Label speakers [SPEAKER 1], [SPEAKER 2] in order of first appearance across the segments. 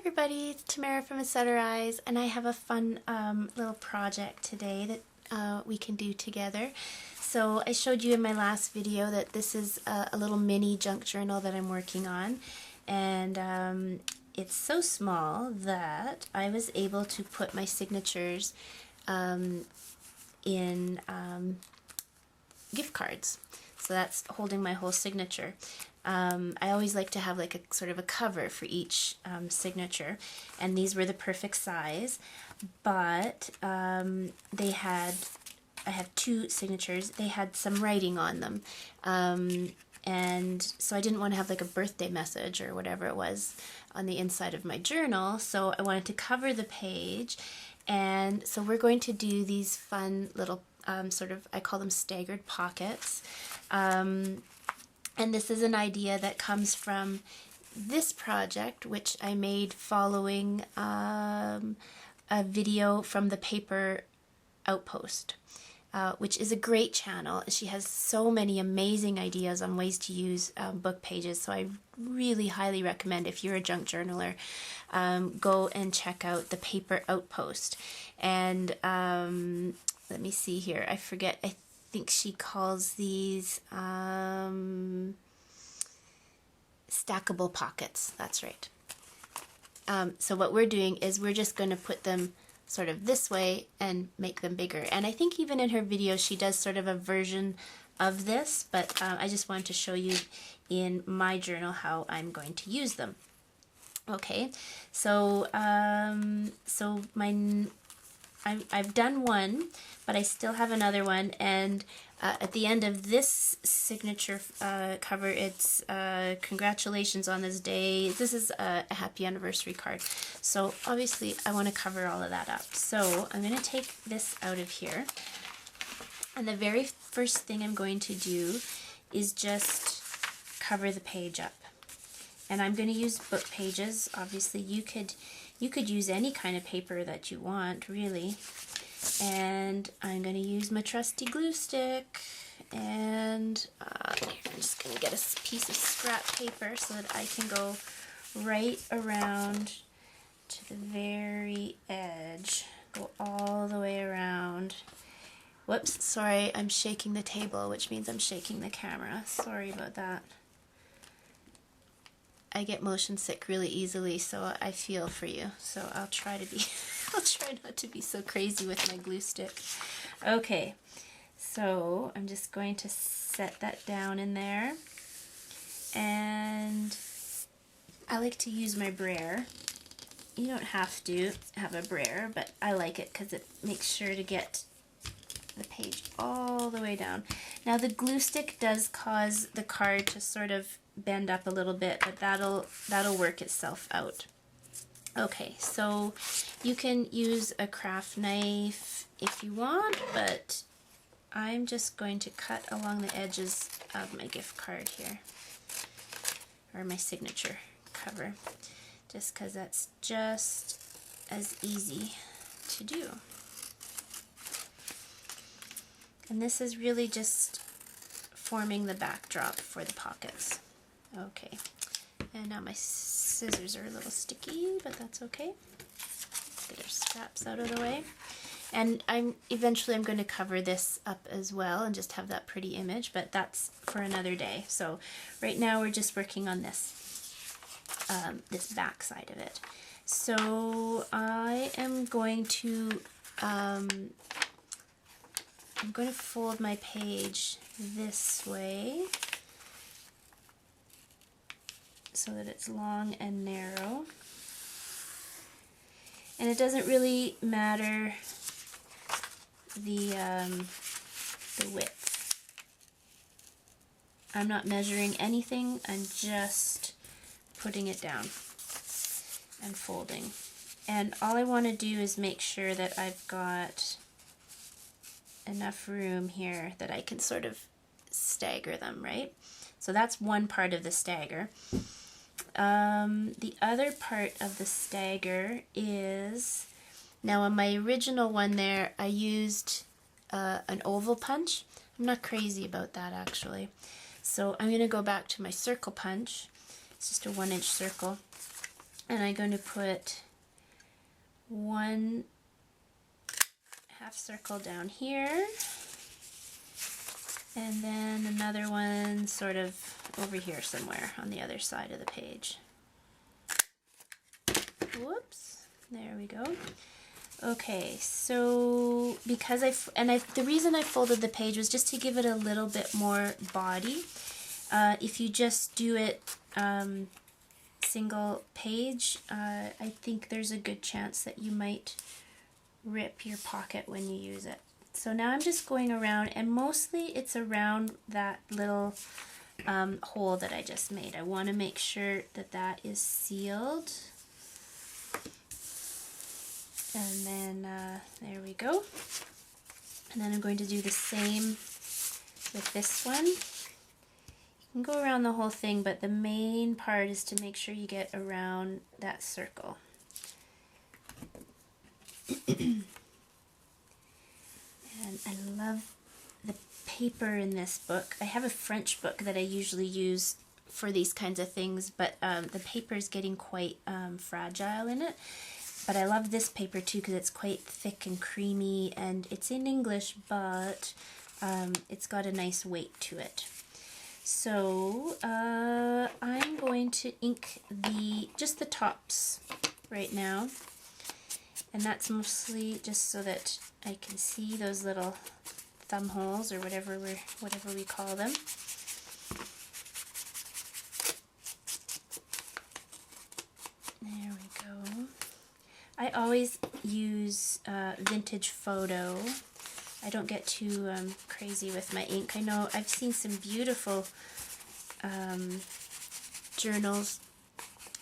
[SPEAKER 1] everybody, it's Tamara from Eyes, and I have a fun little project today that we can do together. So I showed you in my last video that this is a little mini junk journal that I'm working on, and it's so small that I was able to put my signatures in gift cards. So that's holding my whole signature. I always like to have like a sort of a cover for each signature, and these were the perfect size, but I have two signatures. They had some writing on them, and so I didn't want to have like a birthday message or whatever it was on the inside of my journal, so I wanted to cover the page. And so we're going to do these fun little sort of, I call them staggered pockets. And this is an idea that comes from this project, which I made following a video from the Paper Outpost, which is a great channel. She has so many amazing ideas on ways to use book pages, so I really highly recommend, if you're a junk journaler, go and check out the Paper Outpost. And let me see here, I forget, I think she calls these stackable pockets. That's right. So what we're doing is we're just going to put them sort of this way and make them bigger. And I think even in her video she does sort of a version of this, but I just wanted to show you in my journal how I'm going to use them. Okay, so I've done one, but I still have another one, and at the end of this signature cover, it's congratulations on this day. This is a happy anniversary card. So obviously I want to cover all of that up. So I'm going to take this out of here, and the very first thing I'm going to do is just cover the page up. And I'm going to use book pages. Obviously you could use any kind of paper that you want, really. And I'm going to use my trusty glue stick, and here, I'm just going to get a piece of scrap paper so that I can go right around to the very edge, go all the way around. Whoops, sorry, I'm shaking the table, which means I'm shaking the camera. Sorry about that. I get motion sick really easily, so I feel for you. So I'll try not to be so crazy with my glue stick. Okay, so I'm just going to set that down in there. And I like to use my brayer. You don't have to have a brayer, but I like it because it makes sure to get the page all the way down. Now the glue stick does cause the card to sort of bend up a little bit, but that'll work itself out. Okay, so you can use a craft knife if you want, but I'm just going to cut along the edges of my gift card here, or my signature cover, just because that's just as easy to do. And this is really just forming the backdrop for the pockets. Okay, and now my scissors are a little sticky, but that's okay. Get our scraps out of the way. And eventually I'm going to cover this up as well and just have that pretty image, but that's for another day. So right now we're just working on this, this back side of it. So I am going to fold my page this way, so that it's long and narrow. And it doesn't really matter the width. I'm not measuring anything, I'm just putting it down and folding. And all I want to do is make sure that I've got enough room here that I can sort of stagger them, right? So that's one part of the stagger. The other part of the stagger is, now on my original one there, I used an oval punch. I'm not crazy about that actually. So I'm going to go back to my circle punch. It's just a 1-inch circle. And I'm going to put one half circle down here, and then another one sort of over here somewhere on the other side of the page. Whoops, there we go. Okay, so because the reason I folded the page was just to give it a little bit more body. If you just do it single page, I think there's a good chance that you might rip your pocket when you use it. So now I'm just going around, and mostly it's around that little hole that I just made. I want to make sure that that is sealed. And then there we go. And then I'm going to do the same with this one. You can go around the whole thing, but the main part is to make sure you get around that circle. And I love the paper in this book. I have a French book that I usually use for these kinds of things, but the paper is getting quite fragile in it. But I love this paper too because it's quite thick and creamy, and it's in English, but it's got a nice weight to it. So I'm going to ink just the tops right now, and that's mostly just so that I can see those little thumb holes, or whatever we call them. There we go. I always use vintage photo. I don't get too crazy with my ink. I know I've seen some beautiful journals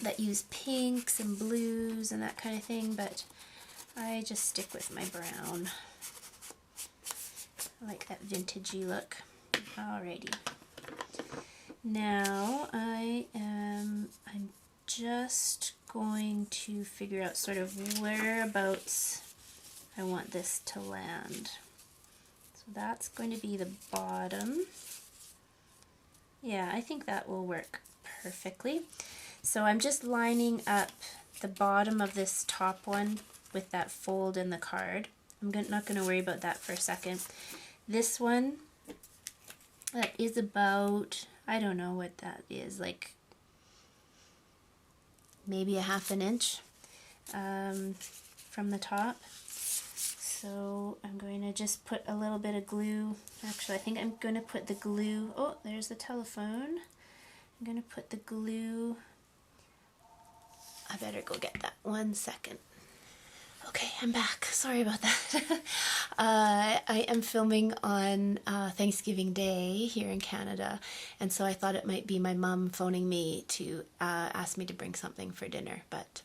[SPEAKER 1] that use pinks and blues and that kind of thing, but I just stick with my brown. I like that vintagey look. Alrighty. Now I'm just going to figure out sort of whereabouts I want this to land. So that's going to be the bottom. Yeah, I think that will work perfectly. So I'm just lining up the bottom of this top one with that fold in the card. I'm not going to worry about that for a second. This one, that is about, I don't know what that is, like maybe a ½ inch from the top. So I'm going to just put a little bit of glue. Actually, I think I'm going to put the glue, oh, there's the telephone. I'm going to put the glue, I better go get that 1 second. Okay, I'm back. Sorry about that. I am filming on Thanksgiving Day here in Canada, and so I thought it might be my mom phoning me to ask me to bring something for dinner, but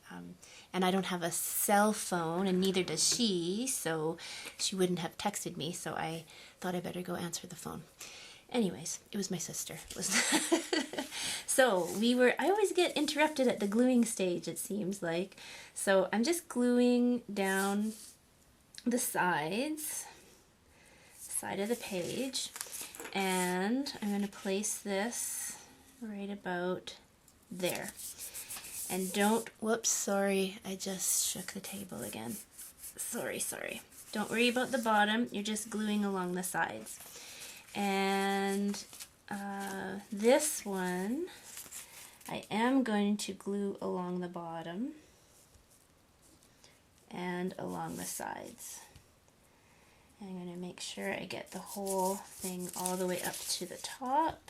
[SPEAKER 1] and I don't have a cell phone, and neither does she, so she wouldn't have texted me, so I thought I better go answer the phone. Anyways, it was my sister. So I always get interrupted at the gluing stage, it seems like. So I'm just gluing down the side of the page, and I'm going to place this right about there. And whoops, sorry, I just shook the table again. Sorry. Don't worry about the bottom, you're just gluing along the sides. And this one, I am going to glue along the bottom and along the sides. I'm going to make sure I get the whole thing all the way up to the top.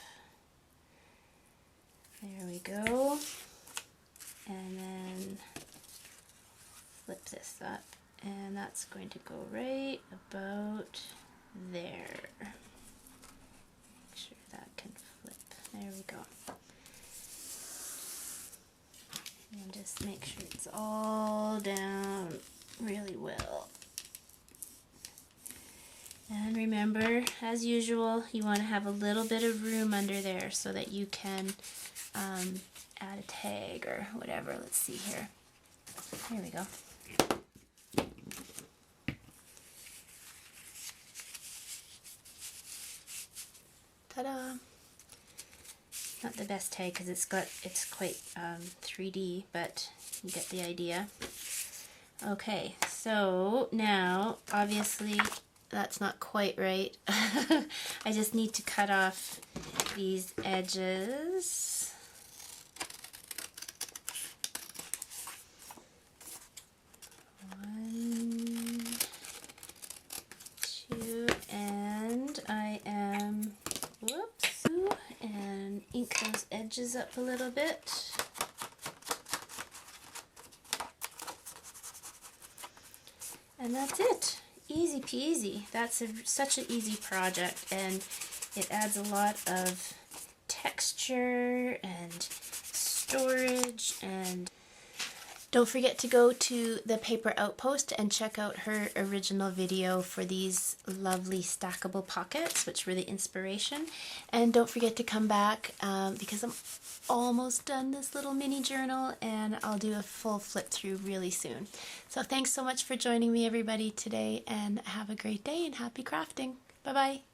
[SPEAKER 1] There we go. And then flip this up, and that's going to go right about there. Make sure that can flip. There we go. And just make sure it's all down really well. And remember, as usual, you want to have a little bit of room under there so that you can add a tag or whatever. Let's see here. Here we go. Ta-da! Not the best tag because it's quite 3D, but you get the idea. Okay, so now obviously that's not quite right. I just need to cut off these edges. One, two, and I am, whoops, and ink those edges up a little bit. And that's it. Easy peasy. That's such an easy project, and it adds a lot of texture and storage. And don't forget to go to the Paper Outpost and check out her original video for these lovely stackable pockets, which were the inspiration. And don't forget to come back because I'm almost done this little mini journal, and I'll do a full flip through really soon. So thanks so much for joining me, everybody, today, and have a great day and happy crafting. Bye bye.